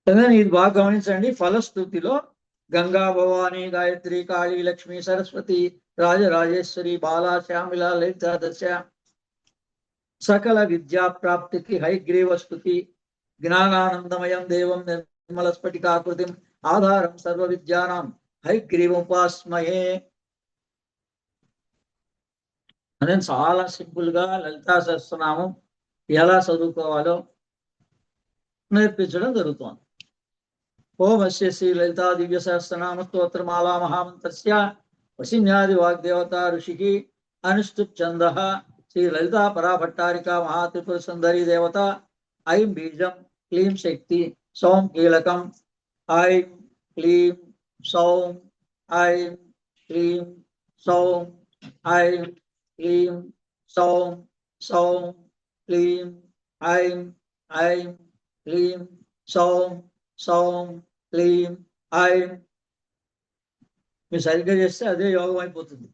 ఇది బాగా గమనించండి. ఫలస్థుతిలో గంగా, భవాని, గాయత్రి, కాళీ, లక్ష్మి, సరస్వతి, రాజరాజేశ్వరి, బాలా, శ్యామిల, లలిత దశ, సకల విద్యా ప్రాప్తికి హైగ్రీవ స్తుతి, జ్ఞానానందమయం దేవం నిర్మల స్ఫటికాకృతిం ఆధారం సర్వ విద్యానాం హైగ్రీవోపాస్మహే అని చాలా సింపుల్ గా లలితా సహస్రనామం ఎలా చదువుకోవాలో నేర్పించడం జరుగుతోంది. ఓం అస్య శ్రీ లలితా దివ్య సహస్రనామ స్తోత్రమాలా మహామంత్రస్య వసిన్యాది వాగ్దేవత ఋషికి అనుష్ఠుప్ ఛంద శ్రీ లలితా పరాభట్టారికా మహాత్రిపుర సుందరి దేవత ఐం బీజం క్లీం శక్తి సౌం కీలకం ఐం క్లీం సౌం ఐం క్లీం సౌం ఐం క్లీం సౌం సౌం క్లీం ఐం ఐం క్లీం సౌం సౌం క్లీం ఐం. మీరు సరిగ్గా చేస్తే అదే యోగం అయిపోతుంది.